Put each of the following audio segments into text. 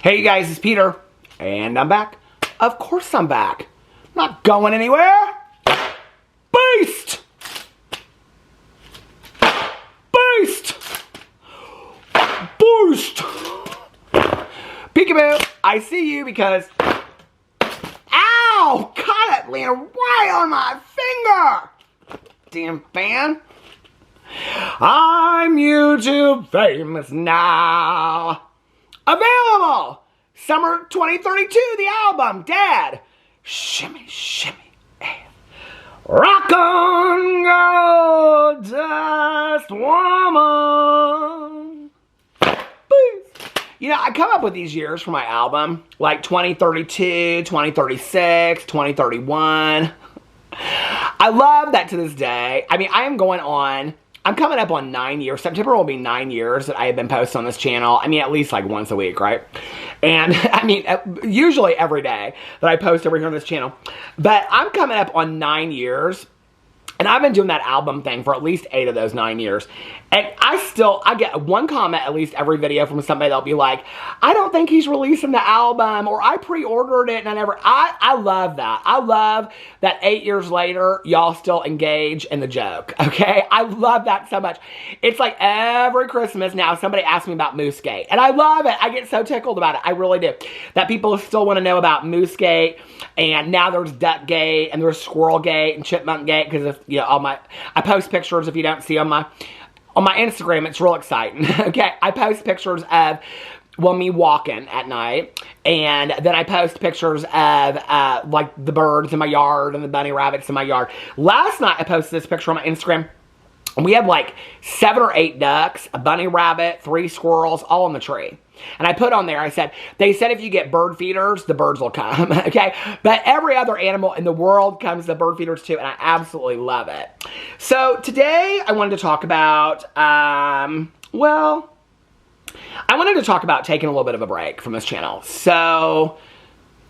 Hey you guys, it's Peter, and I'm back. Of course I'm back. I'm not going anywhere. Beast! Beast! Boost! Peekaboo, I see you because... Ow! God, it landed right on my finger! Damn fan. I'm YouTube famous now. Available! Summer 2032, the album, Dad. Shimmy, shimmy, hey. Rock on, girl, dust woman. Please. You know, I come up with these years for my album, like 2032, 2036, 2031. I love that to this day. I mean, I'm coming up on 9 years. September will be 9 years that I have been posting on this channel. I mean, at least like once a week, right? And I mean, usually every day that I post over here on this channel. But I'm coming up on 9 years. And I've been doing that album thing for at least 8 of those 9 years. And I get one comment at least every video from somebody that'll be like, I don't think he's releasing the album, or I pre-ordered it and I love that. I love that 8 years later, y'all still engage in the joke, okay? I love that so much. It's like every Christmas now, somebody asks me about Moosegate. And I love it. I get so tickled about it. I really do. That people still want to know about Moosegate. And now there's Duckgate, and there's Squirrelgate, and Chipmunkgate, because if, you know, I post pictures if you don't see on my Instagram. It's real exciting. Okay, I post pictures of, well, me walking at night, and then I post pictures of like the birds in my yard and the bunny rabbits in my yard. Last night I posted this picture on my Instagram, and we had like 7 or 8 ducks, a bunny rabbit, 3 squirrels, all in the tree. And I put on there, I said, they said if you get bird feeders, the birds will come, okay? But every other animal in the world comes to bird feeders too, and I absolutely love it. So today I wanted to talk about, I wanted to talk about taking a little bit of a break from this channel. So,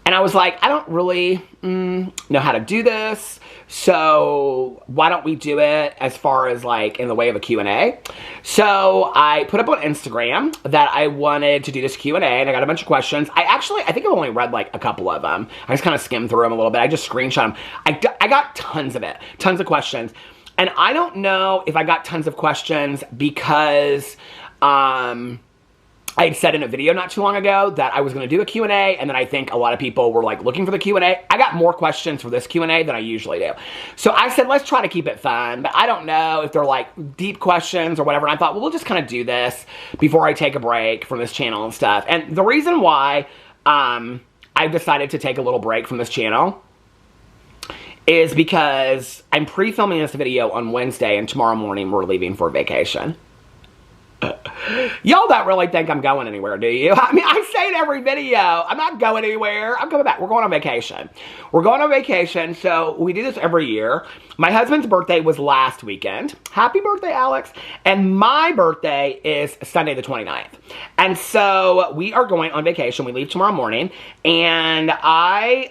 and I was like, I don't really know how to do this, so why don't we do it as far as like in the way of a Q&A? So I put up on Instagram that I wanted to do this Q&A, and I got a bunch of questions. I think I've only read like a couple of them. I just kind of skimmed through them a little bit. I just screenshot them. I got tons of it, tons of questions. And I don't know if I got tons of questions because I had said in a video not too long ago that I was going to do a Q&A, and then I think a lot of people were like looking for the Q&A. I got more questions for this Q&A than I usually do. So I said, let's try to keep it fun, but I don't know if they're like deep questions or whatever. And I thought, well, we'll just kind of do this before I take a break from this channel and stuff. And the reason why I've decided to take a little break from this channel is because I'm pre-filming this video on Wednesday, and tomorrow morning we're leaving for vacation. Y'all don't really think I'm going anywhere, do you? I mean, I say it every video. I'm not going anywhere. I'm coming back. We're going on vacation. We're going on vacation, so we do this every year. My husband's birthday was last weekend. Happy birthday, Alex. And my birthday is Sunday the 29th. And so we are going on vacation. We leave tomorrow morning, and I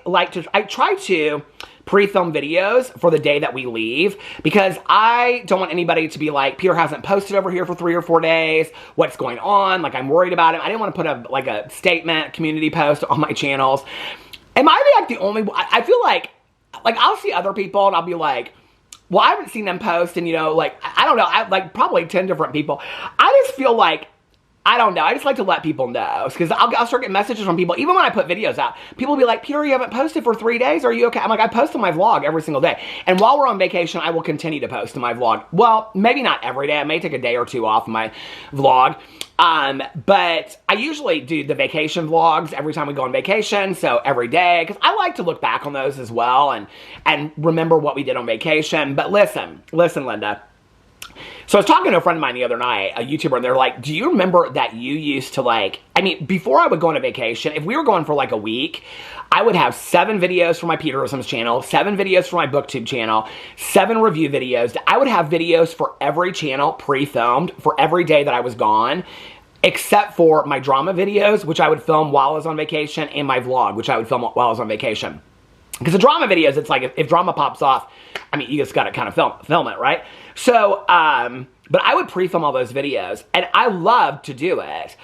try to pre-film videos for the day that we leave, because I don't want anybody to be like, Peter hasn't posted over here for 3 or 4 days. What's going on? Like, I'm worried about him. I didn't want to put a statement, community post on my channels. Am I like the only, I feel like I'll see other people and I'll be like, well, I haven't seen them post, and you know, like, I don't know, like probably 10 different people. I just feel like, I don't know. I just like to let people know, because I'll start getting messages from people. Even when I put videos out, people will be like, Peter, you haven't posted for 3 days. Are you okay? I'm like, I post on my vlog every single day. And while we're on vacation, I will continue to post on my vlog. Well, maybe not every day. I may take a day or 2 off my vlog. But I usually do the vacation vlogs every time we go on vacation. So every day, because I like to look back on those as well and remember what we did on vacation. But listen, Linda. So I was talking to a friend of mine the other night, a YouTuber, and they're like, do you remember that you used to before I would go on a vacation, if we were going for like a week, I would have 7 videos for my Peterisms channel, 7 videos for my BookTube channel, 7 review videos. I would have videos for every channel pre-filmed for every day that I was gone, except for my drama videos, which I would film while I was on vacation, and my vlog, which I would film while I was on vacation. Because the drama videos, it's like, if drama pops off, I mean, you just got to kind of film it, right? So, but I would pre-film all those videos, and I love to do it.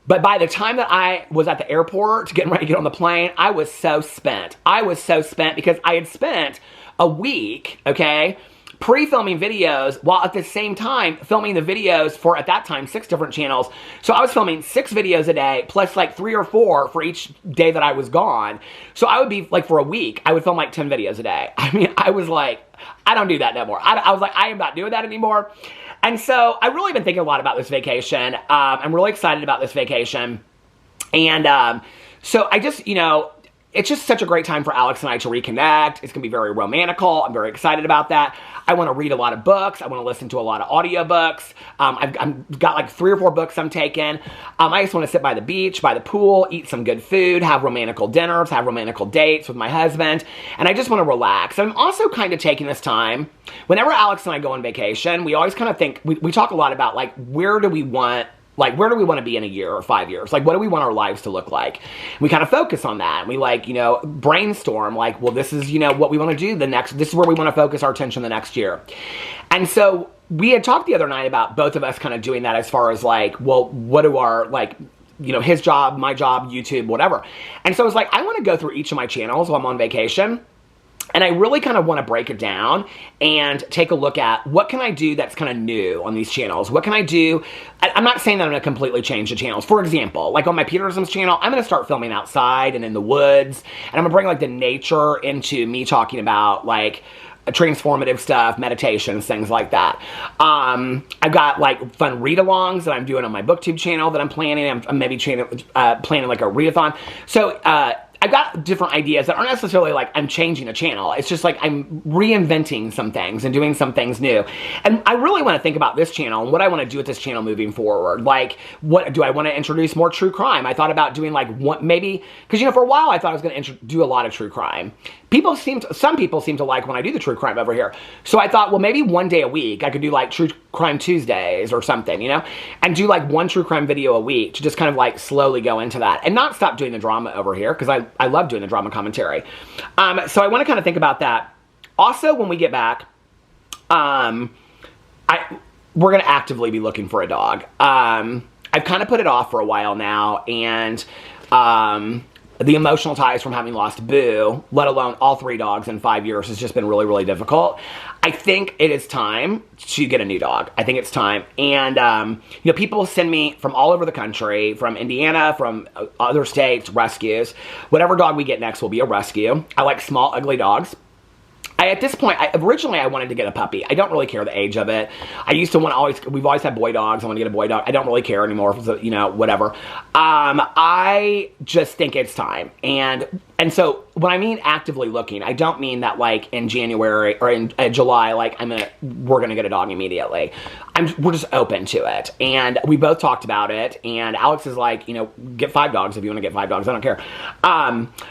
But by the time that I was at the airport getting ready to get on the plane, I was so spent. I was so spent because I had spent a week, okay, pre-filming videos while at the same time filming the videos for, at that time, 6 different channels. So I was filming 6 videos a day plus like 3 or 4 for each day that I was gone. So I would be like, for a week, I would film like 10 videos a day. I mean, I was like, I don't do that no more. I was like, I am not doing that anymore. And so I've really been thinking a lot about this vacation. I'm really excited about this vacation. And so I just, you know, it's just such a great time for Alex and I to reconnect. It's going to be very romantical. I'm very excited about that. I want to read a lot of books. I want to listen to a lot of audiobooks. I've got like 3 or 4 books I'm taking. I just want to sit by the beach, by the pool, eat some good food, have romantical dinners, have romantical dates with my husband. And I just want to relax. And I'm also kind of taking this time. Whenever Alex and I go on vacation, we always kind of think, we talk a lot about like, where do we want to be in a year or 5 years? Like, what do we want our lives to look like? We kind of focus on that. And we like, you know, brainstorm like, well, this is, you know, what we want to do this is where we want to focus our attention the next year. And so we had talked the other night about both of us kind of doing that as far as like, well, what do our, like, you know, his job, my job, YouTube, whatever. And so I was like, I want to go through each of my channels while I'm on vacation. And I really kind of want to break it down and take a look at what can I do that's kind of new on these channels? What can I do? I'm not saying that I'm going to completely change the channels. For example, like on my Peterson's channel, I'm going to start filming outside and in the woods. And I'm going to bring like the nature into me talking about like transformative stuff, meditations, things like that. I've got like fun read-alongs that I'm doing on my BookTube channel that I'm planning. I'm maybe planning like a readathon. So, I've got different ideas that aren't necessarily like I'm changing a channel. It's just like I'm reinventing some things and doing some things new. And I really want to think about this channel and what I want to do with this channel moving forward. Like, what do I want to introduce more true crime? I thought about doing like one, maybe, because, you know, for a while I thought I was going to do a lot of true crime. Some people seem to like when I do the true crime over here. So I thought, well, maybe one day a week I could do like True Crime Tuesdays or something, you know, and do like one true crime video a week to just kind of like slowly go into that and not stop doing the drama over here, because I love doing the drama commentary. So I want to kind of think about that. Also, when we get back, we're going to actively be looking for a dog. I've kind of put it off for a while now, and the emotional ties from having lost Boo, let alone all 3 dogs in 5 years, has just been really, really difficult. I think it is time to get a new dog. I think it's time. And, you know, people send me from all over the country, from Indiana, from other states, rescues. Whatever dog we get next will be a rescue. I like small, ugly dogs. At this point, originally I wanted to get a puppy. I don't really care the age of it. I used to we've always had boy dogs. I want to get a boy dog. I don't really care anymore, you know, whatever. I just think it's time. And so when I mean actively looking, I don't mean that like in January or in July, like we're going to get a dog immediately. We're just open to it. And we both talked about it. And Alex is like, you know, get 5 dogs if you want to get 5 dogs. I don't care.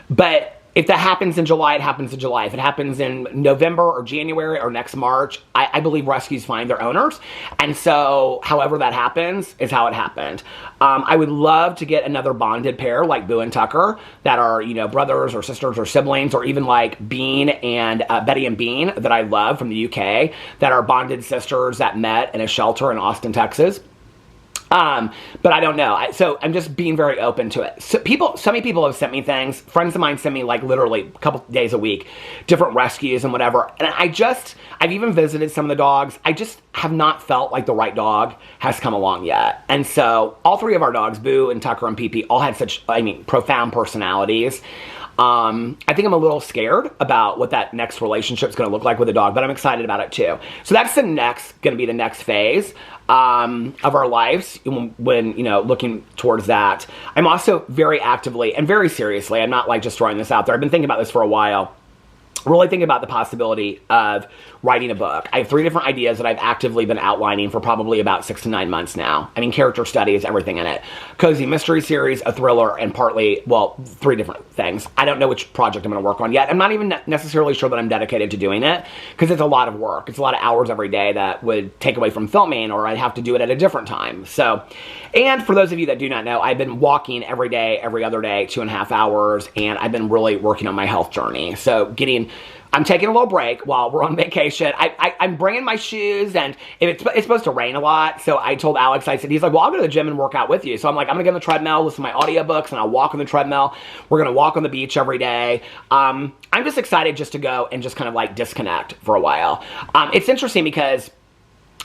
But if that happens in July, it happens in July. If it happens in November or January or next March, I believe rescues find their owners. And so however that happens is how it happened. I would love to get another bonded pair like Boo and Tucker that are, you know, brothers or sisters or siblings, or even like Bean and Betty and Bean that I love from the UK, that are bonded sisters that met in a shelter in Austin, Texas. But I don't know. So I'm just being very open to it. So many people have sent me things. Friends of mine send me like literally a couple days a week, different rescues and whatever. And I've even visited some of the dogs. I just have not felt like the right dog has come along yet. And so all 3 of our dogs, Boo and Tucker and PP, all had such, profound personalities. I think I'm a little scared about what that next relationship is going to look like with a dog, but I'm excited about it too. So that's going to be the next phase of our lives when, you know, looking towards that. I'm also very actively and very seriously, I'm not like just throwing this out there, I've been thinking about this for a while, really thinking about the possibility of writing a book. I have 3 different ideas that I've actively been outlining for probably about 6 to 9 months now. Character studies, everything in it. Cozy mystery series, a thriller, and partly, 3 different things. I don't know which project I'm going to work on yet. I'm not even necessarily sure that I'm dedicated to doing it, because it's a lot of work. It's a lot of hours every day that would take away from filming, or I'd have to do it at a different time. So, and for those of you that do not know, I've been walking every day, every other day, 2.5 hours, and I've been really working on my health journey. So getting I'm taking a little break while we're on vacation. I'm bringing my shoes, and it's supposed to rain a lot. So I told Alex, I said, he's like, well, I'll go to the gym and work out with you. So I'm like, I'm going to get on the treadmill, listen to my audiobooks, and I'll walk on the treadmill. We're going to walk on the beach every day. I'm just excited just to go and just kind of like disconnect for a while. It's interesting because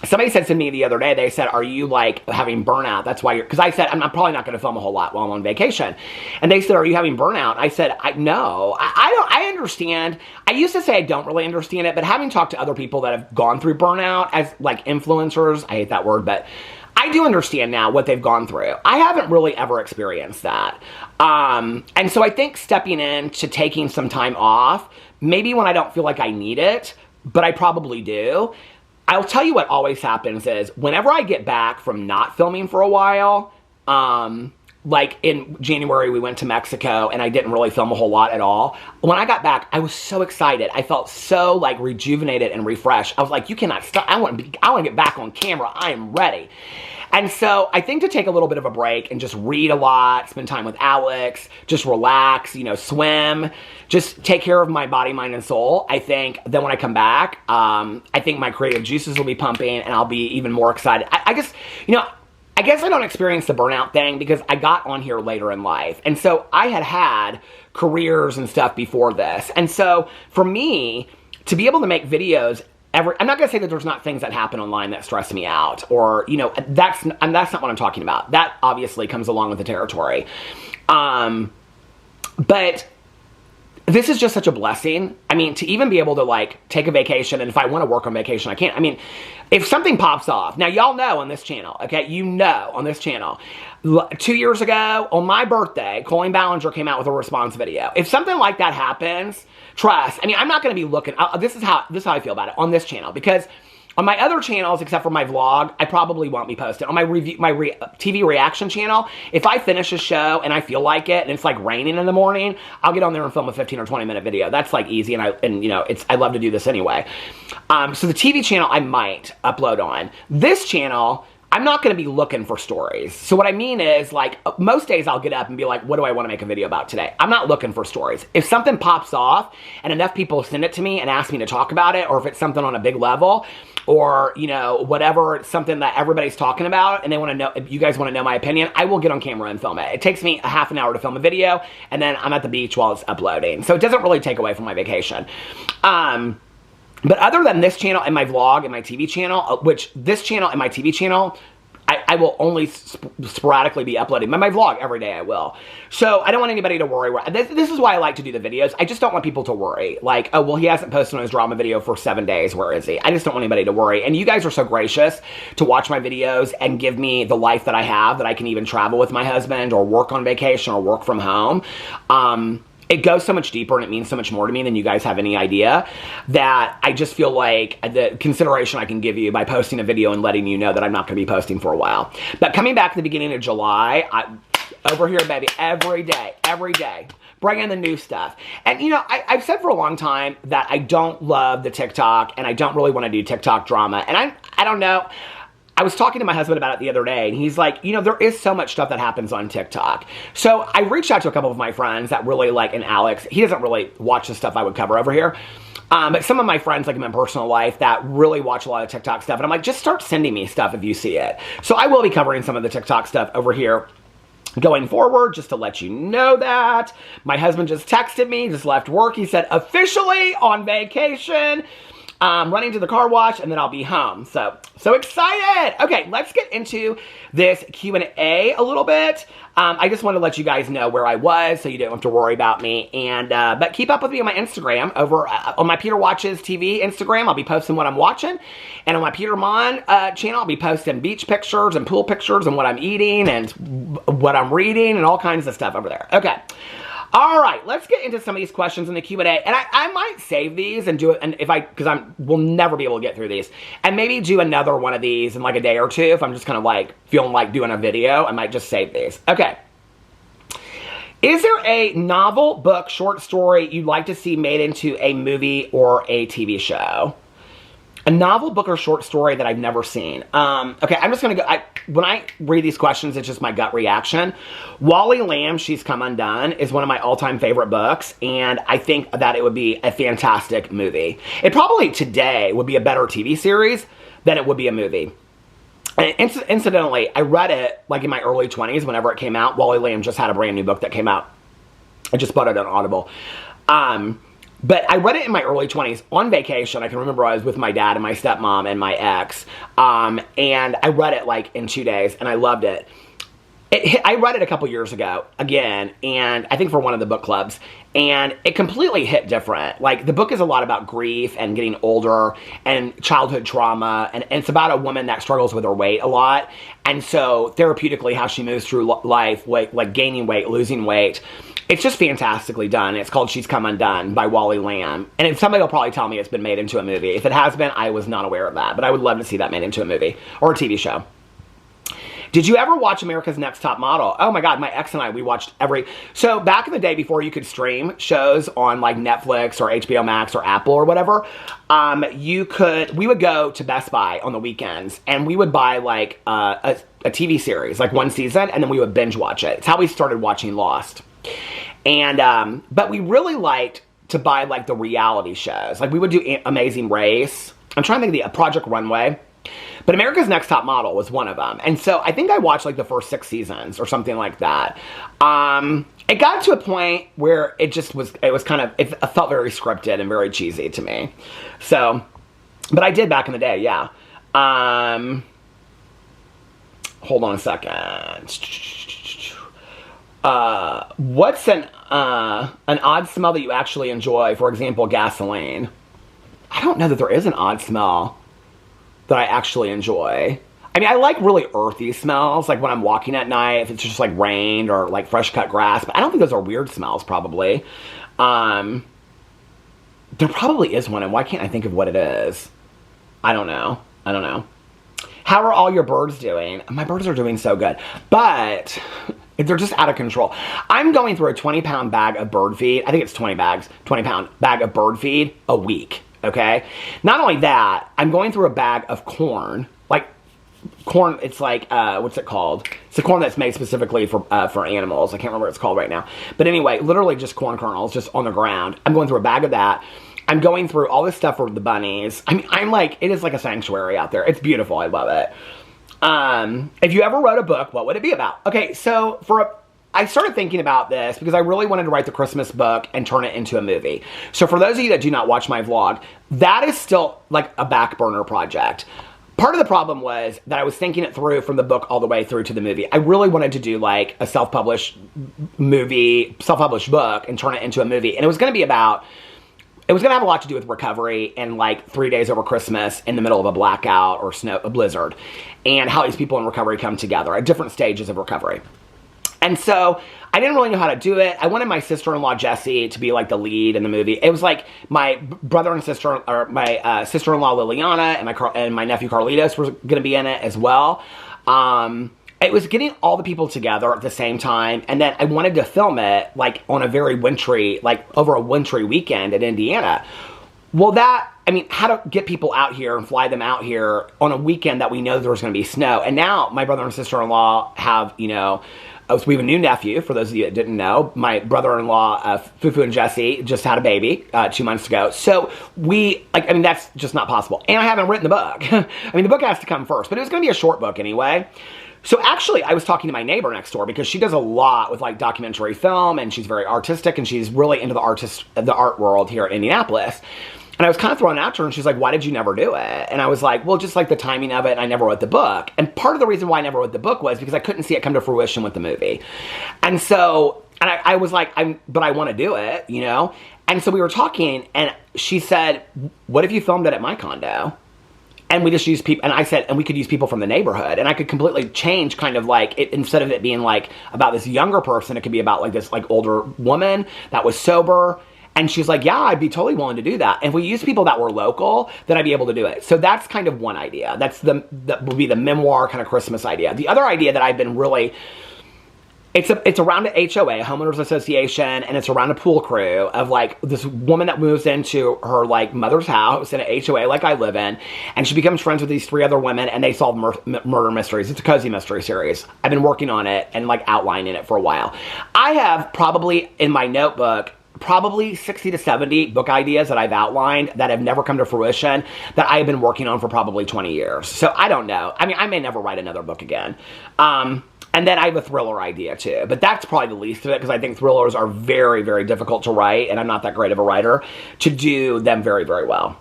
somebody said to me the other day, they said, are you like having burnout? That's why you're, because I said, I'm probably not going to film a whole lot while I'm on vacation. And they said, are you having burnout? I said, no, I understand. I used to say I don't really understand it, but having talked to other people that have gone through burnout as like influencers, I hate that word, but I do understand now what they've gone through. I haven't really ever experienced that. And so I think stepping into taking some time off, maybe when I don't feel like I need it, but I probably do. I'll tell you what always happens is whenever I get back from not filming for a while, like in January, we went to Mexico and I didn't really film a whole lot at all. When I got back, I was so excited. I felt so like rejuvenated and refreshed. I was like, you cannot stop. I want to get back on camera. I am ready. And so I think to take a little bit of a break and just read a lot, spend time with Alex, just relax, swim, just take care of my body, mind, and soul. I think then when I come back, I think my creative juices will be pumping and I'll be even more excited. I guess I don't experience the burnout thing because I got on here later in life. And so I had careers and stuff before this. And so for me, to be able to make videos I'm not going to say that there's not things that happen online that stress me out or, that's not what I'm talking about. That obviously comes along with the territory. But this is just such a blessing. I mean, to even be able to like take a vacation, and if I want to work on vacation, I can't. I mean, if something pops off, now y'all know on this channel, okay? On this channel, 2 years ago, on my birthday, Colleen Ballinger came out with a response video. If something like that happens, trust, I mean, I'm not going to be looking, this is how I feel about it on this channel, because on my other channels, except for my vlog, I probably won't be posting. On my TV reaction channel, if I finish a show and I feel like it, and it's like raining in the morning, I'll get on there and film a 15 or 20 minute video. That's like easy, and I love to do this anyway. So the TV channel, I might upload on. This channel, I'm not going to be looking for stories. So what I mean is, like, most days I'll get up and be like, what do I want to make a video about today? I'm not looking for stories. If something pops off and enough people send it to me and ask me to talk about it, or if it's something on a big level, or, whatever, something that everybody's talking about, and they want to know, if you guys want to know my opinion, I will get on camera and film it. It takes me a half an hour to film a video, and then I'm at the beach while it's uploading. So it doesn't really take away from my vacation. But other than this channel and my vlog and my TV channel, which this channel and my TV channel, I will only sporadically be uploading. My vlog, every day I will. So I don't want anybody to worry. This is why I like to do the videos. I just don't want people to worry. Like, oh, well, he hasn't posted on his drama video for 7 days. Where is he? I just don't want anybody to worry. And you guys are so gracious to watch my videos and give me the life that I have, that I can even travel with my husband or work on vacation or work from home. It goes so much deeper and it means so much more to me than you guys have any idea, that I just feel like the consideration I can give you by posting a video and letting you know that I'm not going to be posting for a while. But coming back at the beginning of July, over here, baby, every day, bring in the new stuff. And, I've said for a long time that I don't love the TikTok and I don't really want to do TikTok drama. And I don't know. I was talking to my husband about it the other day, and he's like, there is so much stuff that happens on TikTok. So I reached out to a couple of my friends that really like, and Alex, he doesn't really watch the stuff I would cover over here. But some of my friends, like in my personal life, that really watch a lot of TikTok stuff. And I'm like, just start sending me stuff if you see it. So I will be covering some of the TikTok stuff over here going forward, just to let you know that. My husband just texted me, just left work. He said, officially on vacation. Running to the car wash, and then I'll be home. So excited. Okay, let's get into this Q&A a little bit. I just want to let you guys know where I was, so you don't have to worry about me. And but keep up with me on my Instagram. Over on my Peter Watches TV Instagram, I'll be posting what I'm watching. And on my Peter Monn channel, I'll be posting beach pictures and pool pictures and what I'm eating and what I'm reading and all kinds of stuff over there. Okay. All right, let's get into some of these questions in the Q&A. And I might save these and do it, and because we'll never be able to get through these. And maybe do another one of these in like a day or two if I'm just kind of like feeling like doing a video. I might just save these. Okay. Is there a novel, book, short story you'd like to see made into a movie or a TV show? A novel, book, or short story that I've never seen. Okay, I'm just going to go... when I read these questions, it's just my gut reaction. Wally Lamb, She's Come Undone, is one of my all-time favorite books, and I think that it would be a fantastic movie. It probably today would be a better TV series than it would be a movie. And incidentally, I read it like in my early 20s whenever it came out. Wally Lamb just had a brand new book that came out. I just bought it on Audible. But I read it in my early 20s on vacation. I can remember I was with my dad and my stepmom and my ex. And I read it like in 2 days and I loved it. I read it a couple years ago again, and I think for one of the book clubs, and it completely hit different. Like, the book is a lot about grief and getting older and childhood trauma, and it's about a woman that struggles with her weight a lot, and so therapeutically how she moves through life, like gaining weight, losing weight. It's just fantastically done. It's called She's Come Undone by Wally Lamb, and somebody will probably tell me it's been made into a movie. If it has been, I was not aware of that, but I would love to see that made into a movie or a TV show. Did you ever watch America's Next Top Model? Oh my God, my ex and I, we watched so back in the day before you could stream shows on like Netflix or HBO Max or Apple or whatever, we would go to Best Buy on the weekends and we would buy like a TV series, like one season, and then we would binge watch it. It's how we started watching Lost. And, but we really liked to buy like the reality shows. Like we would do Amazing Race. I'm trying to think of Project Runway. But America's Next Top Model was one of them. And so I think I watched like the first 6 seasons or something like that. It got to a point where it felt very scripted and very cheesy to me. So, but I did back in the day, yeah. Hold on a second. What's an odd smell that you actually enjoy? For example, gasoline. I don't know that there is an odd smell that I actually enjoy. I mean, I like really earthy smells, like when I'm walking at night, if it's just like rained or like fresh cut grass, but I don't think those are weird smells, probably. There probably is one, and why can't I think of what it is? I don't know. How are all your birds doing? My birds are doing so good, but they're just out of control. I'm going through a 20-pound bag of bird feed. I think it's 20-pound bag of bird feed a week. Okay. Not only that, I'm going through a bag of corn. Like corn, it's like what's it called? It's the corn that's made specifically for animals. I can't remember what it's called right now. But anyway, literally just corn kernels just on the ground. I'm going through a bag of that. I'm going through all this stuff for the bunnies. I mean, it is like a sanctuary out there. It's beautiful. I love it. If you ever wrote a book, what would it be about? Okay, so I started thinking about this because I really wanted to write the Christmas book and turn it into a movie. So for those of you that do not watch my vlog, that is still like a back burner project. Part of the problem was that I was thinking it through from the book all the way through to the movie. I really wanted to do like a self-published book and turn it into a movie. And it was going to have a lot to do with recovery and like 3 days over Christmas in the middle of a blackout or a blizzard, and how these people in recovery come together at different stages of recovery. And so I didn't really know how to do it. I wanted my sister-in-law, Jessie, to be like the lead in the movie. It was like my brother and sister, or my sister-in-law, Liliana, and my nephew, Carlitos, were going to be in it as well. It was getting all the people together at the same time. And then I wanted to film it like on a very wintry, like over a wintry weekend in Indiana. Well, how to get people out here and fly them out here on a weekend that we know there was going to be snow. And now my brother and sister-in-law have, so we have a new nephew, for those of you that didn't know. My brother-in-law, Fufu and Jesse, just had a baby 2 months ago. So that's just not possible. And I haven't written the book. The book has to come first, but it was going to be a short book anyway. So actually, I was talking to my neighbor next door because she does a lot with like documentary film, and she's very artistic, and she's really into the art world here in Indianapolis. And I was kind of throwing it out to her, and she's like, why did you never do it? And I was like, well, just like the timing of it, and I never wrote the book. And part of the reason why I never wrote the book was because I couldn't see it come to fruition with the movie. And so, I was like, but I want to do it, And so we were talking, and she said, what if you filmed it at my condo? And we just use people, and I said, and we could use people from the neighborhood, and I could completely change kind of like, instead of it being like about this younger person, it could be about like this like older woman that was sober. And she's like, yeah, I'd be totally willing to do that. And if we use people that were local, then I'd be able to do it. So that's kind of one idea. That would be the memoir kind of Christmas idea. The other idea that I've been really, It's around a HOA, a homeowners association, and it's around a pool crew of like this woman that moves into her like mother's house in a HOA like I live in, and she becomes friends with these 3 other women, and they solve murder mysteries. It's a cozy mystery series. I've been working on it and like outlining it for a while. I have probably in my notebook probably 60 to 70 book ideas that I've outlined that have never come to fruition that I have been working on for probably 20 years. So I don't know. I mean, I may never write another book again. And then I have a thriller idea too, but that's probably the least of it because I think thrillers are very, very difficult to write, and I'm not that great of a writer to do them very, very well.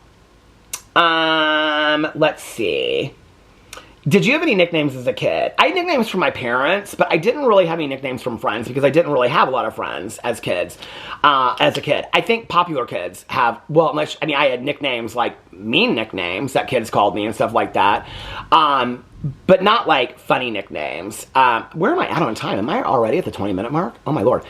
Let's see. Did you have any nicknames as a kid? I had nicknames from my parents, but I didn't really have any nicknames from friends because I didn't really have a lot of friends as kids. As a kid, I think popular kids have, well, unless, I mean, I had nicknames like mean nicknames that kids called me and stuff like that. But not like funny nicknames. Where am I at on time? Am I already at the 20-minute mark? Oh my Lord.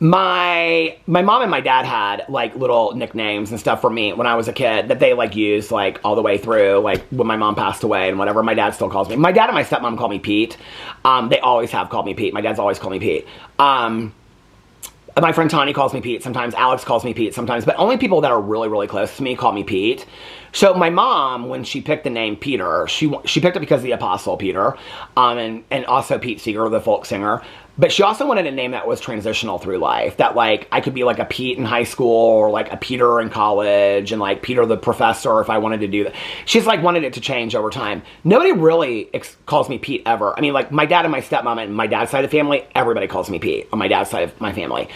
My mom and my dad had like little nicknames and stuff for me when I was a kid that they like used like all the way through, like when my mom passed away and whatever. My dad still calls me. My dad and my stepmom call me Pete. They always have called me Pete. My dad's always called me Pete. My friend Tanya calls me Pete sometimes. Alex calls me Pete sometimes. But only people that are really, really close to me call me Pete. So my mom, when she picked the name Peter, she picked it because of the Apostle Peter, and also Pete Seeger, the folk singer. But she also wanted a name that was transitional through life. That like I could be like a Pete in high school or like a Peter in college and like Peter the professor if I wanted to do that. She's like wanted it to change over time. Nobody really calls me Pete ever. I mean, like my dad and my stepmom and my dad's side of the family, everybody calls me Pete on my dad's side of my family.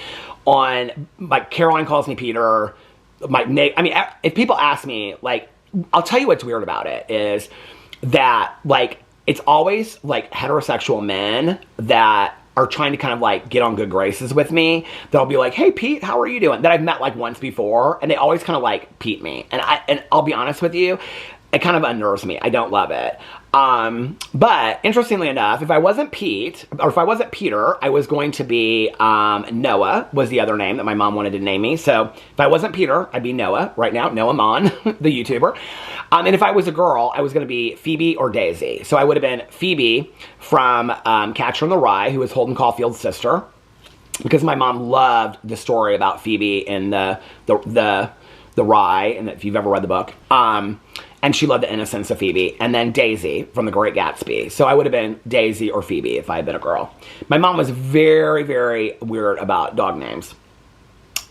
On like Caroline calls me Peter. I mean, if people ask me, like, I'll tell you what's weird about it is that like it's always like heterosexual men that are trying to kind of like get on good graces with me. They'll be like, "Hey Pete, how are you doing?" That I've met like once before, and they always kind of like Pete me. And I'll be honest with you, it kind of unnerves me. I don't love it. But interestingly enough, if I wasn't Pete, or if I wasn't Peter, I was going to be, Noah was the other name that my mom wanted to name me. So if I wasn't Peter, I'd be Noah right now, Noah Monn, the YouTuber. And if I was a girl, I was going to be Phoebe or Daisy. So I would have been Phoebe from, Catcher in the Rye, who was Holden Caulfield's sister. Because my mom loved the story about Phoebe in the Rye, and if you've ever read the book. And she loved the innocence of Phoebe. And then Daisy from The Great Gatsby. So I would have been Daisy or Phoebe if I had been a girl. My mom was very, very weird about dog names.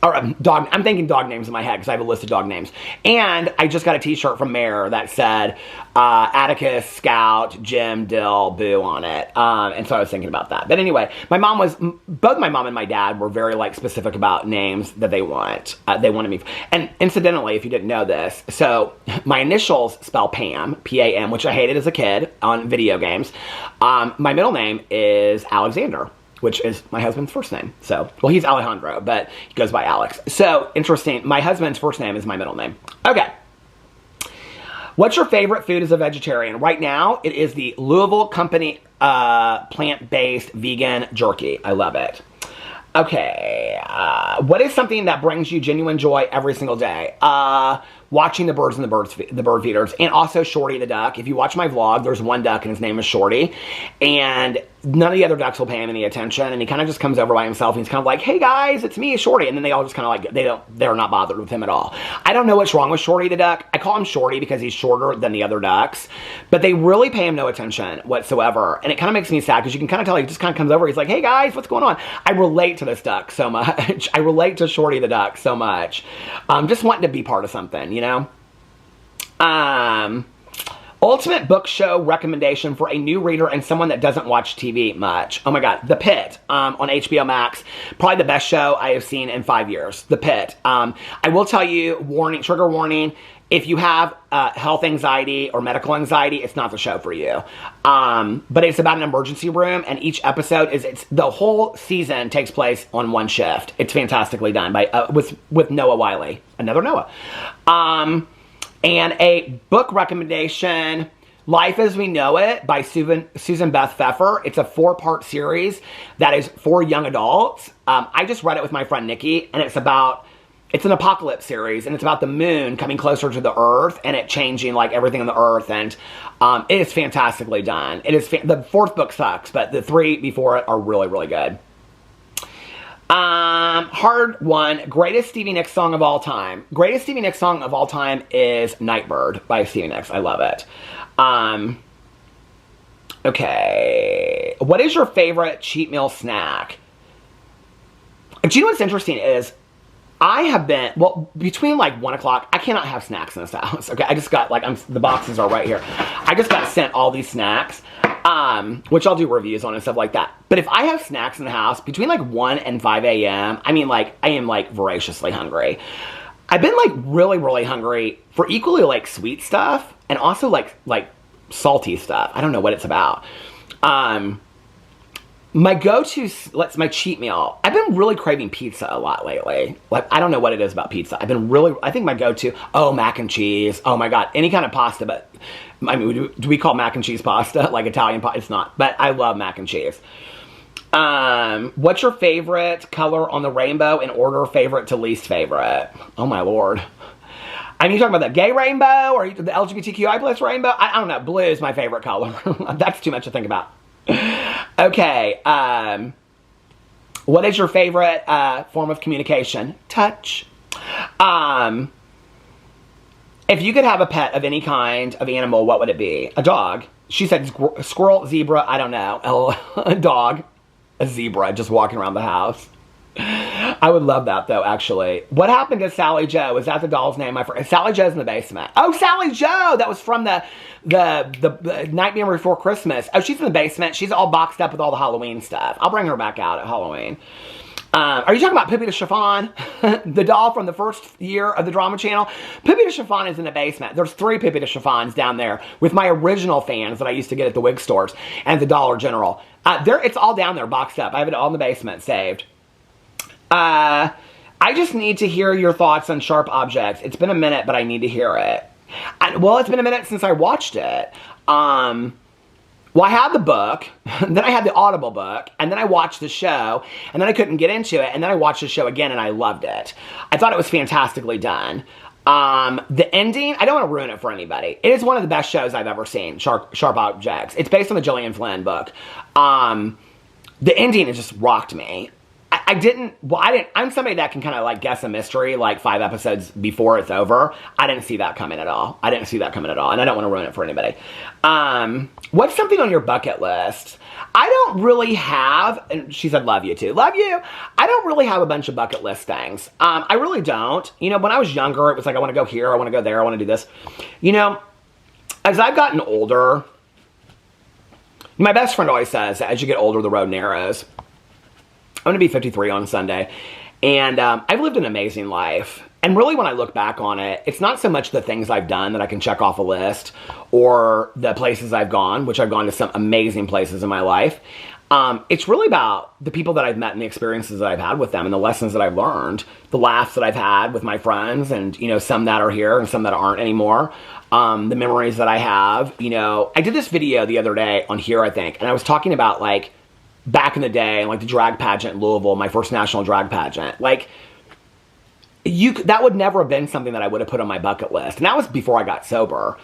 Or I'm thinking dog names in my head because I have a list of dog names. And I just got a t-shirt from Mare that said Atticus, Scout, Jim, Dill, Boo on it. And so I was thinking about that. But anyway, both my mom and my dad were very like specific about names that they want. They wanted me. And incidentally, if you didn't know this, so my initials spell Pam, P-A-M, which I hated as a kid on video games. My middle name is Alexander, which is my husband's first name. So, well, he's Alejandro, but he goes by Alex. So, interesting. My husband's first name is my middle name. Okay. What's your favorite food as a vegetarian? Right now, it is the Louisville Company plant-based vegan jerky. I love it. Okay. What is something that brings you genuine joy every single day? Watching the birds and the bird feeders, and also Shorty the duck. If you watch my vlog, there's one duck and his name is Shorty, and none of the other ducks will pay him any attention, and he kind of just comes over by himself, and he's kind of like, "Hey guys, it's me, Shorty," and then they all just kind of like, they're not bothered with him at all. I don't know what's wrong with Shorty the duck. I call him Shorty because he's shorter than the other ducks, but they really pay him no attention whatsoever, and it kind of makes me sad because you can kind of tell he just kind of comes over, he's like, "Hey guys, what's going on?" I relate to this duck so much. I relate to Shorty the duck so much. Just wanting to be part of something, you know? Ultimate book show recommendation for a new reader and someone that doesn't watch TV much. Oh my God, The Pit on HBO Max. Probably the best show I have seen in 5 years. The Pit. I will tell you, warning, trigger warning, if you have health anxiety or medical anxiety, it's not the show for you. But it's about an emergency room, and each episode the whole season takes place on one shift. It's fantastically done by with Noah Wiley, another Noah. And a book recommendation, Life as We Know It by Susan Beth Pfeffer. It's a 4-part series that is for young adults. I just read it with my friend Nikki, and it's about it's an apocalypse series, and it's about the moon coming closer to the earth and it changing like everything on the earth, and it is fantastically done. It is the fourth book sucks, but the 3 before it are really, really good. Hard one. Greatest Stevie Nicks song of all time. Greatest Stevie Nicks song of all time is Nightbird by Stevie Nicks. I love it. Okay. What is your favorite cheat meal snack? Do you know what's interesting is I have been, well, between like 1 o'clock, I cannot have snacks in this house. Okay, I just got like, the boxes are right here. I just got sent all these snacks, which I'll do reviews on and stuff like that. But if I have snacks in the house between like 1 and 5 a.m., I mean, like, I am like voraciously hungry. I've been like really, really hungry for equally like sweet stuff and also like salty stuff. I don't know what it's about. My go-to, my cheat meal, I've been really craving pizza a lot lately. Like, I don't know what it is about pizza. I think my go-to, mac and cheese. Oh my God, any kind of pasta, but, I mean, do we call mac and cheese pasta? Like Italian pasta? It's not, but I love mac and cheese. What's your favorite color on the rainbow in order favorite to least favorite? Oh my Lord. I mean, you talking about the gay rainbow or the LGBTQI plus rainbow? I don't know. Blue is my favorite color. That's too much to think about. Okay, what is your favorite form of communication? Touch. If you could have a pet of any kind of animal, what would it be? A dog. She said squirrel, zebra, I don't know. A dog, a zebra, just walking around the house. I would love that, though, actually. What happened to Sally Joe? Is that the doll's name? Sally Joe's in the basement. Oh, Sally Joe! That was from the Nightmare Before Christmas. Oh, she's in the basement. She's all boxed up with all the Halloween stuff. I'll bring her back out at Halloween. Are you talking about Pippi the Chiffon? The doll from the first year of the drama channel? Pippi the Chiffon is in the basement. There's 3 Pippi the Chiffons down there with my original fans that I used to get at the wig stores and the Dollar General. It's all down there boxed up. I have it all in the basement saved. I just need to hear your thoughts on Sharp Objects. It's been a minute, but I need to hear it. Well, it's been a minute since I watched it. Well, I had the book, then I had the Audible book, and then I watched the show, and then I couldn't get into it, and then I watched the show again, and I loved it. I thought it was fantastically done. The ending, I don't want to ruin it for anybody. It is one of the best shows I've ever seen, Sharp Objects. It's based on the Gillian Flynn book. The ending, it just rocked me. I'm somebody that can kind of like guess a mystery like 5 episodes before it's over. I didn't see that coming at all. And I don't want to ruin it for anybody. What's something on your bucket list? I don't really have, and she said, love you too. Love you. I don't really have a bunch of bucket list things. I really don't. You know, when I was younger, it was like, I want to go here, I want to go there, I want to do this. You know, as I've gotten older, my best friend always says that as you get older, the road narrows. I'm going to be 53 on Sunday, and I've lived an amazing life. And really, when I look back on it, it's not so much the things I've done that I can check off a list or the places I've gone, which I've gone to some amazing places in my life. It's really about the people that I've met and the experiences that I've had with them and the lessons that I've learned, the laughs that I've had with my friends, and, you know, some that are here and some that aren't anymore. The memories that I have. You know, I did this video the other day on here, I think, and I was talking about, like, back in the day, like the drag pageant in Louisville, my first national drag pageant, like, that would never have been something that I would have put on my bucket list. And that was before I got sober.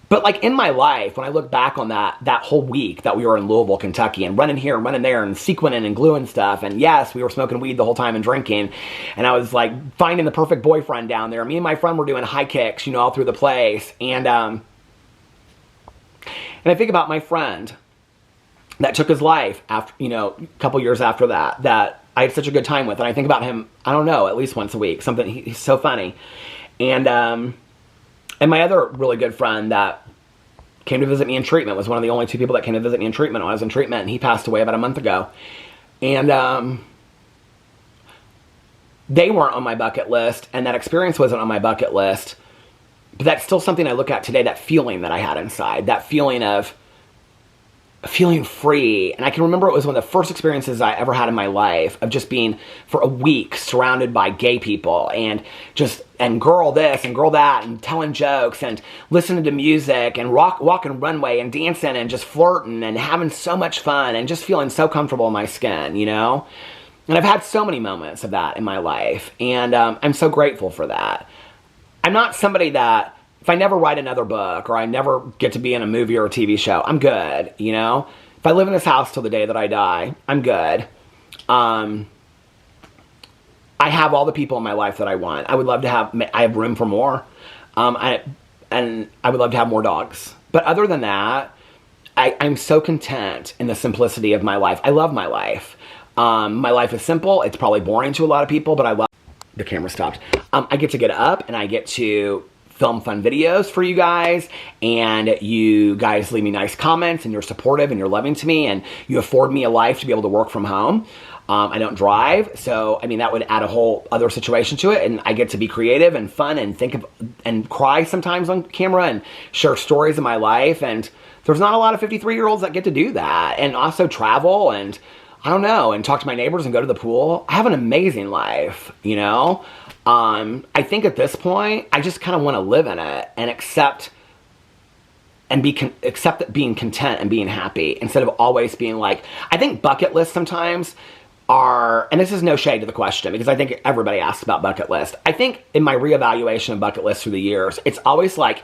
But like in my life, when I look back on that whole week that we were in Louisville, Kentucky, and running here and running there and sequining and gluing stuff, and yes, we were smoking weed the whole time and drinking, and I was like finding the perfect boyfriend down there. Me and my friend were doing high kicks, you know, all through the place. And I think about my friend that took his life after, you know, a couple years after that I had such a good time with. And I think about him, I don't know, at least once a week. He's so funny. And my other really good friend that came to visit me in treatment was one of the only 2 people that came to visit me in treatment when I was in treatment. And he passed away about a month ago. And they weren't on my bucket list. And that experience wasn't on my bucket list. But that's still something I look at today, that feeling that I had inside. That feeling of feeling free. And I can remember it was one of the first experiences I ever had in my life of just being for a week surrounded by gay people and girl this and girl that and telling jokes and listening to music and walking runway and dancing and just flirting and having so much fun and just feeling so comfortable in my skin, you know? And I've had so many moments of that in my life. And I'm so grateful for that. I'm not somebody that, if I never write another book or I never get to be in a movie or a TV show, I'm good, you know? If I live in this house till the day that I die, I'm good. I have all the people in my life that I want. I would love to have, I have room for more. And I would love to have more dogs. But other than that, I'm so content in the simplicity of my life. I love my life. My life is simple. It's probably boring to a lot of people, but I love, the camera stopped. I get to get up and I get to film fun videos for you guys, and you guys leave me nice comments, and you're supportive and you're loving to me, and you afford me a life to be able to work from home. I don't drive, so I mean that would add a whole other situation to it, and I get to be creative and fun and think of and cry sometimes on camera and share stories of my life, and there's not a lot of 53-year-olds that get to do that, and also travel and I don't know, and talk to my neighbors and go to the pool. I have an amazing life, you know? I think at this point, I just kind of want to live in it and accept being content and being happy instead of always being like, I think bucket lists sometimes are, and this is no shade to the question because I think everybody asks about bucket list. I think in my reevaluation of bucket lists through the years, it's always like,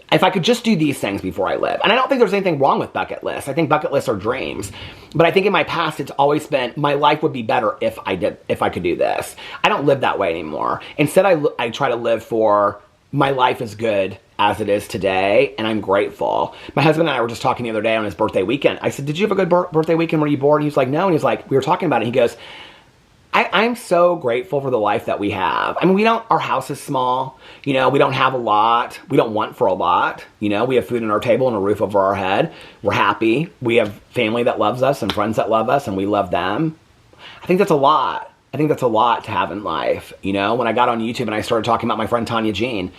if I could just do these things before I live. And I don't think there's anything wrong with bucket lists. I think bucket lists are dreams. But I think in my past, it's always been, my life would be better if I could do this. I don't live that way anymore. Instead, I try to live for, my life is good as it is today, and I'm grateful. My husband and I were just talking the other day on his birthday weekend. I said, did you have a good birthday weekend? Were you bored? And he was like, no. And he was like, we were talking about it. And he goes, I'm so grateful for the life that we have. I mean, our house is small, you know, we don't have a lot. We don't want for a lot. You know, we have food on our table and a roof over our head. We're happy. We have family that loves us and friends that love us and we love them. I think that's a lot. I think that's a lot to have in life. You know, when I got on YouTube and I started talking about my friend Tanya Jean,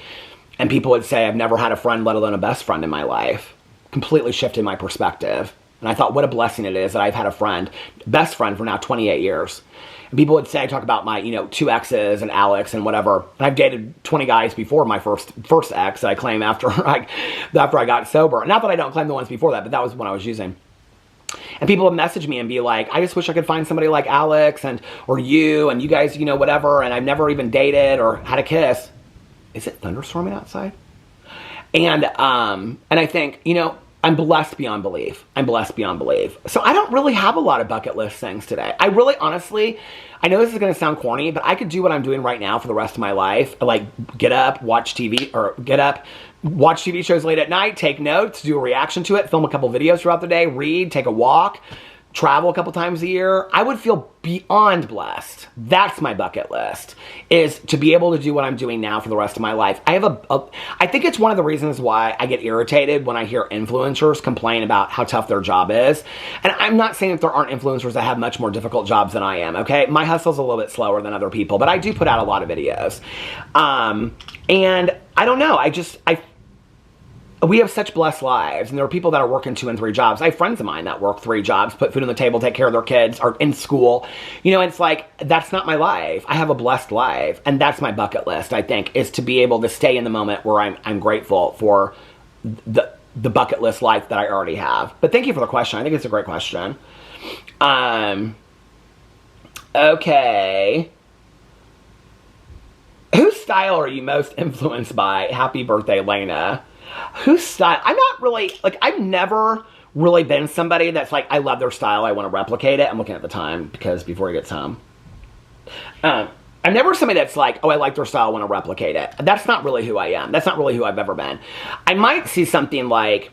and people would say, I've never had a friend, let alone a best friend in my life. Completely shifted my perspective. And I thought, what a blessing it is that I've had a friend, best friend for now 28 years. And people would say, I talk about my, 2 exes and Alex and whatever. And I've dated 20 guys before my first ex that I claim after I got sober. Not that I don't claim the ones before that, but that was when I was using. And people would message me and be like, I just wish I could find somebody like Alex or you and you guys, whatever. And I've never even dated or had a kiss. Is it thunderstorming outside? And I think, I'm blessed beyond belief. I'm blessed beyond belief. So I don't really have a lot of bucket list things today. I really, honestly, I know this is going to sound corny, but I could do what I'm doing right now for the rest of my life. Like get up, watch TV shows late at night, take notes, do a reaction to it, film a couple videos throughout the day, read, take a walk, travel a couple times a year. I would feel beyond blessed. That's my bucket list, is to be able to do what I'm doing now for the rest of my life. I think it's one of the reasons why I get irritated when I hear influencers complain about how tough their job is. And I'm not saying that there aren't influencers that have much more difficult jobs than I am, okay? My hustle's a little bit slower than other people, but I do put out a lot of videos. And I don't know, we have such blessed lives, and there are people that are working 2 and 3 jobs. I have friends of mine that work 3 jobs, put food on the table, take care of their kids, are in school. It's like, that's not my life. I have a blessed life, and that's my bucket list, I think, is to be able to stay in the moment where I'm grateful for the bucket list life that I already have. But thank you for the question. I think it's a great question. Okay. Whose style are you most influenced by? Happy birthday, Lena. Whose style? I'm not really, I've never really been somebody that's like, I love their style, I want to replicate it. I'm looking at the time because before he gets home. I'm never somebody that's like, oh, I like their style, I want to replicate it. That's not really who I am. That's not really who I've ever been. I might see something like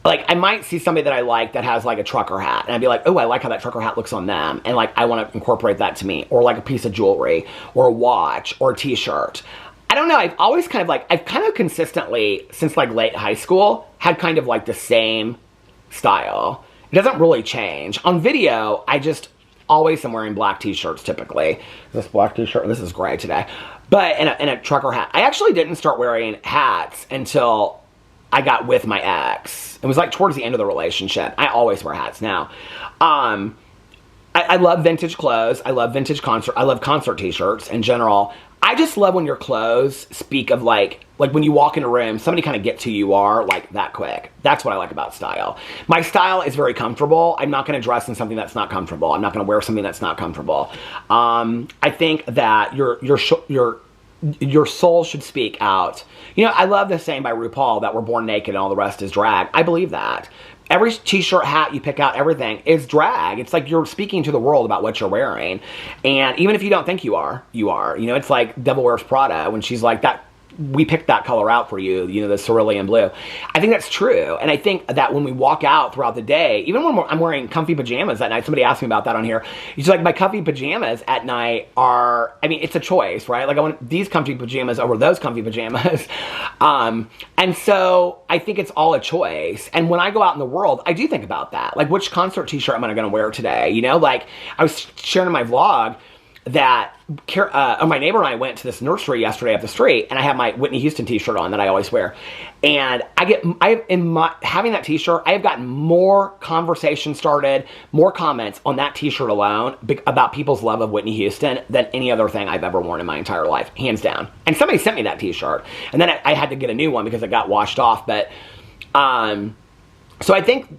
I might see somebody that I like that has like a trucker hat, and I'd be like, oh, I like how that trucker hat looks on them, and I want to incorporate that to me, or like a piece of jewelry, or a watch, or a t-shirt. I don't know, I've always kind of consistently, since late high school, had kind of the same style. It doesn't really change. On video, I just always am wearing black t-shirts typically. This black t-shirt, this is gray today. But in a trucker hat. I actually didn't start wearing hats until I got with my ex. It was towards the end of the relationship. I always wear hats now. I love vintage clothes. I love vintage concert. I love concert t-shirts in general. I just love when your clothes speak of like when you walk in a room, somebody kind of gets who you are like that quick. That's what I like about style. My style is very comfortable. I'm not going to dress in something that's not comfortable. I'm not going to wear something that's not comfortable. I think that your soul should speak out. You know, I love the saying by RuPaul that we're born naked and all the rest is drag. I believe that. Every t-shirt, hat you pick out, everything is drag. It's like you're speaking to the world about what you're wearing. And even if you don't think you are, you are. You know, it's like Devil Wears Prada when she's like, that we picked that color out for you, you know, the cerulean blue. I think that's true. And I think that when we walk out throughout the day, even when I'm wearing comfy pajamas at night, somebody asked me about that on here. It's like my comfy pajamas at night are, I mean, it's a choice, right? Like I want these comfy pajamas over those comfy pajamas. And so I think it's all a choice. And when I go out in the world, I do think about that. Like which concert t-shirt am I going to wear today? You know, like I was sharing in my vlog that my neighbor and I went to this nursery yesterday up the street, and I have my Whitney Houston t-shirt on that I always wear. And having that t-shirt, I have gotten more conversation started, more comments on that t-shirt alone about people's love of Whitney Houston than any other thing I've ever worn in my entire life, hands down. And somebody sent me that t-shirt, and then I had to get a new one because it got washed off. But so I think,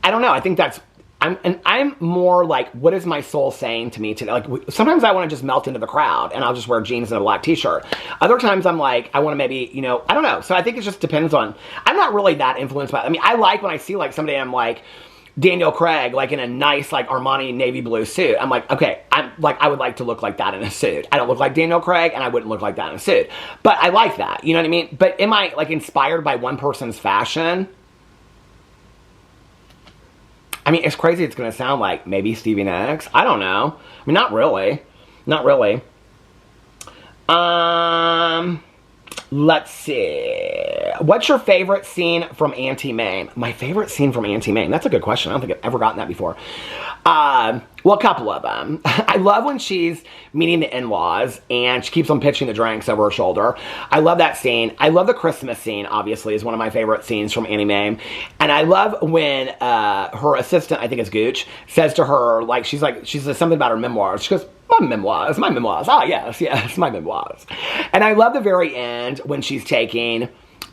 I don't know, I think that's, I'm more like, what is my soul saying to me today? Like, sometimes I want to just melt into the crowd and I'll just wear jeans and a black t-shirt. Other times I'm like, I want to maybe, you know, I don't know. So I think it just depends on, I'm not really that influenced by, I mean, I like when I see like somebody, I'm like, Daniel Craig, like in a nice, like Armani navy blue suit. I'm like, okay, I'm like, I would like to look like that in a suit. I don't look like Daniel Craig and I wouldn't look like that in a suit. But I like that, you know what I mean? But am I like inspired by one person's fashion? I mean, as crazy it's going to sound like, maybe Stevie Nicks. I don't know. I mean, not really. Not really. Let's see. What's your favorite scene from Auntie Mame? My favorite scene from Auntie Mame? That's a good question. I don't think I've ever gotten that before. Well, a couple of them. I love when she's meeting the in-laws and she keeps on pitching the drinks over her shoulder. I love that scene. I love the Christmas scene, obviously, is one of my favorite scenes from Auntie Mame. And I love when her assistant, I think it's Gooch, says to her, like, she says something about her memoirs. She goes, my memoirs. Ah, yes, my memoirs. And I love the very end when she's taking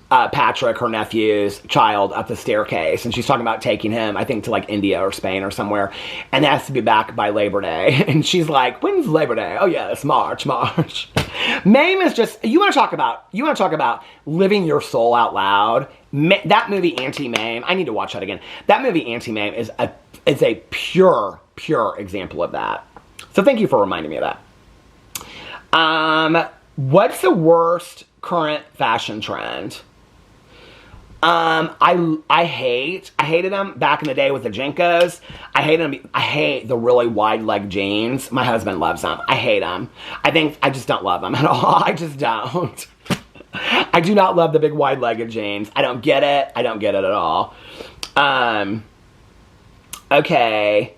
Patrick, her nephew's child, up the staircase, and she's talking about taking him, I think, to like India or Spain or somewhere, and has to be back by Labor Day. And she's like, when's Labor Day? Oh yes, March. Mame is just, you want to talk about living your soul out loud. That movie Auntie Mame, I need to watch that again. That movie Auntie Mame is a pure example of that. So thank you for reminding me of that. What's the worst current fashion trend? I hated them back in the day with the Jenkos. I hate the really wide leg jeans. My husband loves them. I hate them. I just don't love them at all. I just don't. I do not love the big wide legged jeans. I don't get it. I don't get it at all. Okay.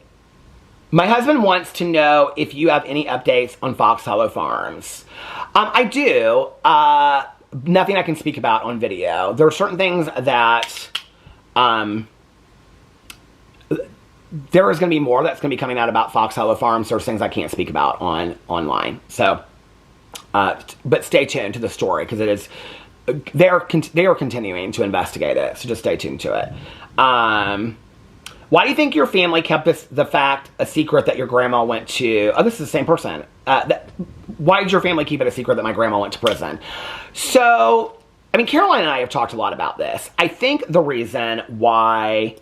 My husband wants to know if you have any updates on Fox Hollow Farms. I do. Nothing I can speak about on video. There are certain things that there is going to be more that's going to be coming out about Fox Hollow Farms. There's things I can't speak about online. So, but stay tuned to the story because it is. They are continuing to investigate it. So just stay tuned to it. Why do you think your family kept a secret that your grandma went to... Oh, this is the same person. Why did your family keep it a secret that my grandma went to prison? So, I mean, Caroline and I have talked a lot about this. I think the reason why...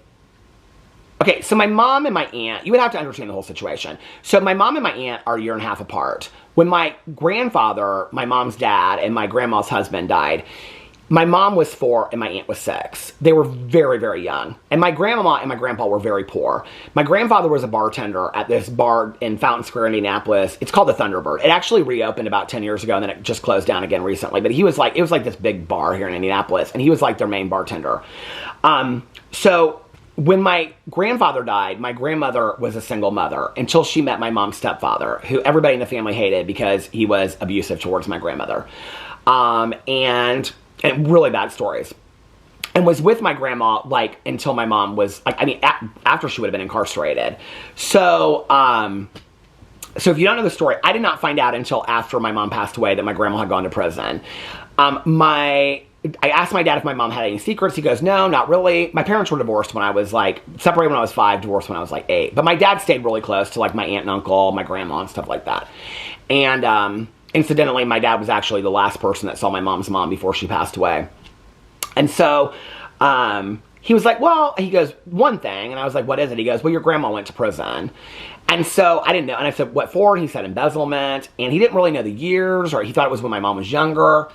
Okay, so my mom and my aunt... You would have to understand the whole situation. So my mom and my aunt are a year and a half apart. When my grandfather, my mom's dad, and my grandma's husband died... My mom was 4 and my aunt was 6. They were very, very young. And my grandmama and my grandpa were very poor. My grandfather was a bartender at this bar in Fountain Square, Indianapolis. It's called the Thunderbird. It actually reopened about 10 years ago and then it just closed down again recently. But it was like this big bar here in Indianapolis and he was like their main bartender. So when my grandfather died, my grandmother was a single mother until she met my mom's stepfather, who everybody in the family hated because he was abusive towards my grandmother. And really bad stories. And was with my grandma, like, until my mom was, like, I mean, after she would have been incarcerated. So, So if you don't know the story, I did not find out until after my mom passed away that my grandma had gone to prison. I asked my dad if my mom had any secrets. He goes, no, not really. My parents were divorced when I was like, separated when I was 5, divorced when I was like 8. But my dad stayed really close to like my aunt and uncle, my grandma and stuff like that. And incidentally, my dad was actually the last person that saw my mom's mom before she passed away. And so he was like, well, he goes, one thing. And I was like, what is it? He goes, well, your grandma went to prison. And so I didn't know. And I said, what for? And he said embezzlement. And he didn't really know the years, or he thought it was when my mom was younger.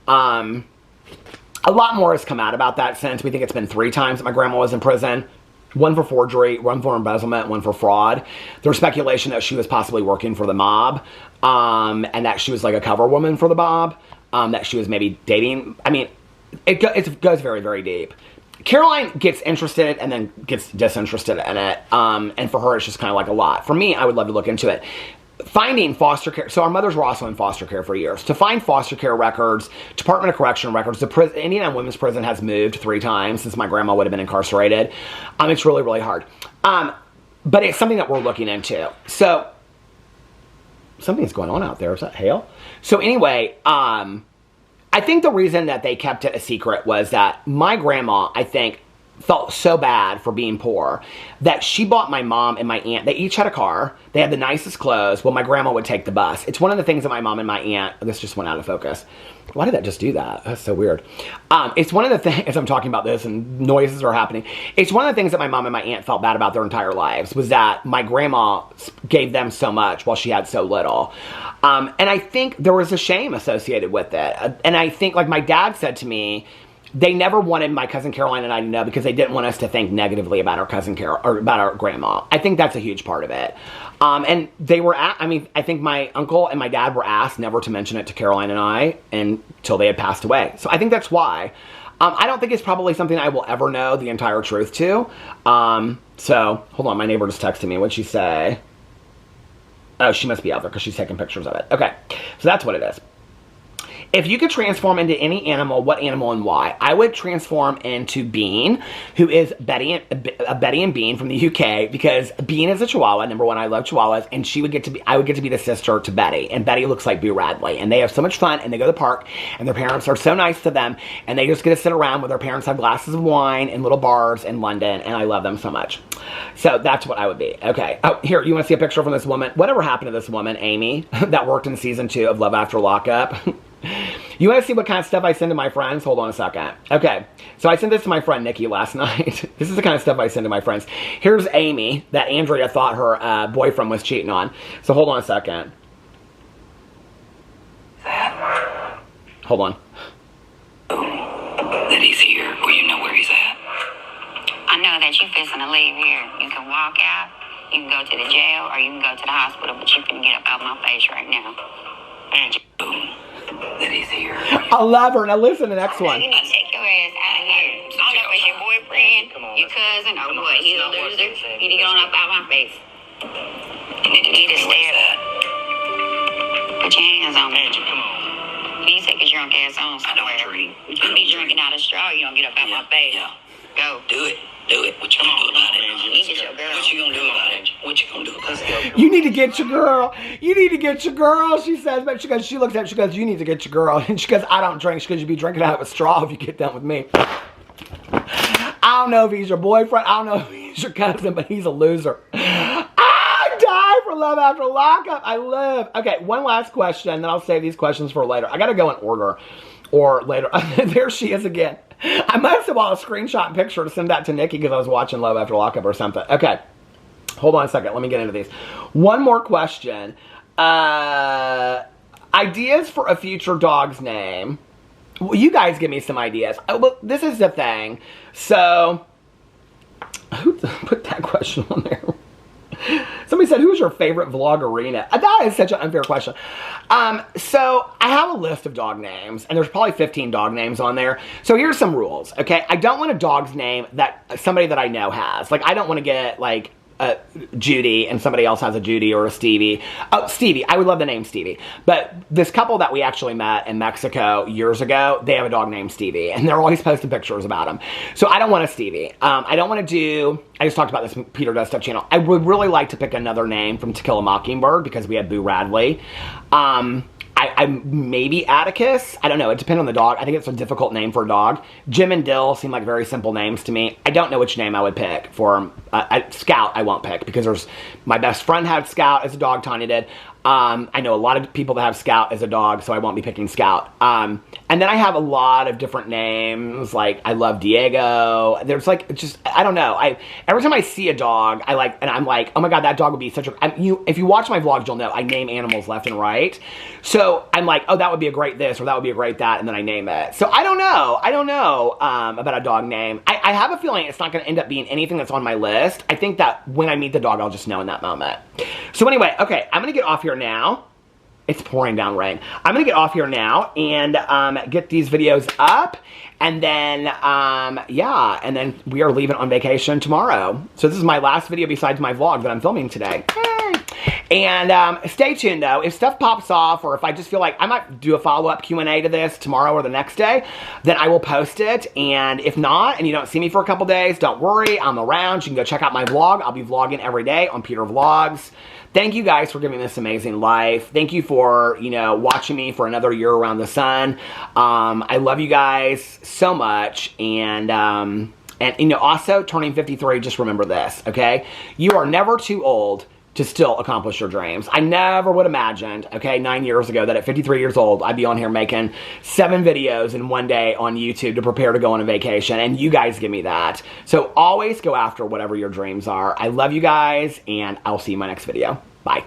A lot more has come out about that since. We think it's been 3 times that my grandma was in prison. 1 for forgery, 1 for embezzlement, 1 for fraud. There was speculation that she was possibly working for the mob, and that she was like a cover woman for the mob, that she was maybe dating. I mean, it goes very, very deep. Caroline gets interested and then gets disinterested in it, and for her it's just kind of like a lot. For me, I would love to look into it. Finding foster care, so our mothers were also in foster care for years. To find foster care records, Department of Correction records, the Indiana Women's Prison has moved 3 times since my grandma would have been incarcerated. It's really, really hard. But it's something that we're looking into. So, something's going on out there. Is that hail? So anyway, I think the reason that they kept it a secret was that my grandma, I think, felt so bad for being poor that she bought my mom and my aunt, they each had a car, they had the nicest clothes, well, my grandma would take the bus. It's one of the things that my mom and my aunt, this just went out of focus. Why did that just do that? That's so weird. It's one of the things, as I'm talking about this and noises are happening, it's one of the things that my mom and my aunt felt bad about their entire lives, was that my grandma gave them so much while she had so little. And I think there was a shame associated with it. And I think, like my dad said to me, they never wanted my cousin Caroline and I to know because they didn't want us to think negatively about our cousin Carol or about our grandma. I think that's a huge part of it. And they were I think my uncle and my dad were asked never to mention it to Caroline and I until they had passed away. So I think that's why. I don't think it's probably something I will ever know the entire truth to. So hold on, my neighbor just texted me. What'd she say? Oh, she must be out there because she's taking pictures of it. Okay, so that's what it is. If you could transform into any animal, what animal and why? I would transform into Bean, who is Betty and Bean from the UK, because Bean is a Chihuahua. Number one, I love Chihuahuas, and I would get to be the sister to Betty, and Betty looks like Boo Radley, and they have so much fun, and they go to the park, and their parents are so nice to them, and they just get to sit around with their parents, have glasses of wine in little bars in London, and I love them so much. So that's what I would be. Okay. Oh, here, you want to see a picture from this woman? Whatever happened to this woman, Amy, that worked in season 2 of Love After Lockup? You want to see what kind of stuff I send to my friends? Hold on a second. Okay, so I sent this to my friend Nikki last night. This is the kind of stuff I send to my friends. Here's Amy that Andrea thought her boyfriend was cheating on. So hold on a second. Hold on. That he's here, or you know where he's at. I know that you fixing to leave here. You can walk out, you can go to the jail, or you can go to the hospital, but you can get up out my face right now. Angie, that he's here. I love her. Now listen to the next one. You need to take your ass out of here. I don't know if it's your boyfriend, your cousin, or what. He's a loser. You need to get on up out my face. You need to stay up. Put your hands on me. Angie, come on. You need to take your drunk ass on somewhere. I don't drink. You be drinking out of straw. You don't get up out my face. Yeah. Go. Do it. Do it. What you gonna do about it? You get your girl. What you gonna do about it? What you gonna do about it? You need to get your girl. You need to get your girl, she says. But she looks at it, she goes, you need to get your girl. And she goes, I don't drink. She goes, you'd be drinking out of a straw if you get done with me. I don't know if he's your boyfriend. I don't know if he's your cousin, but he's a loser. I die for Love After Lockup. I live. Okay, one last question, then I'll save these questions for later. I got to go in order or later. There she is again. I must have bought a screenshot and picture to send that to Nikki because I was watching Love After Lockup or something. Okay. Hold on a second. Let me get into these. One more question. Ideas for a future dog's name. Well, you guys give me some ideas. Well, this is the thing. So, who put that question on there? Somebody said, who's your favorite vloggerina? That is such an unfair question. So I have a list of dog names, and there's probably 15 dog names on there. So here's some rules, okay? I don't want a dog's name that somebody that I know has. Like, I don't want to get, like, Judy and somebody else has a Judy or a Stevie. Oh, Stevie. I would love the name Stevie. But this couple that we actually met in Mexico years ago, they have a dog named Stevie, and they're always posting pictures about him. So I don't want a Stevie. I don't want to do, I just talked about this Peter Does Stuff channel. I would really like to pick another name from To Kill a Mockingbird because we had Boo Radley. I maybe Atticus. I don't know. It depends on the dog. I think it's a difficult name for a dog. Jim and Dill seem like very simple names to me. I don't know which name I would pick for him. Scout I won't pick because my best friend had Scout as a dog, Tanya did. I know a lot of people that have Scout as a dog, so I won't be picking Scout. And then I have a lot of different names, like I love Diego. There's like, just, I don't know. Every time I see a dog, and I'm like, oh my God, that dog would be such a, if you watch my vlogs, you'll know I name animals left and right. So I'm like, oh, that would be a great this, or that would be a great that, and then I name it. So I don't know about a dog name. I have a feeling it's not going to end up being anything that's on my list. I think that when I meet the dog, I'll just know in that moment. So anyway, okay, I'm going to get off here now. It's pouring down rain. I'm going to get off here now and get these videos up. And then, yeah, and then we are leaving on vacation tomorrow. So this is my last video besides my vlog that I'm filming today. Yay. And stay tuned, though. If stuff pops off or if I just feel like I might do a follow-up Q&A to this tomorrow or the next day, then I will post it. And if not, and you don't see me for a couple days, don't worry. I'm around. You can go check out my vlog. I'll be vlogging every day on Peter Vlogs. Thank you guys for giving me this amazing life. Thank you for, watching me for another year around the sun. I love you guys so much. And also turning 53, just remember this, okay? You are never too old to still accomplish your dreams. I never would have imagined, okay, 9 years ago that at 53 years old, I'd be on here making 7 videos in one day on YouTube to prepare to go on a vacation, and you guys give me that. So always go after whatever your dreams are. I love you guys, and I'll see you in my next video. Bye.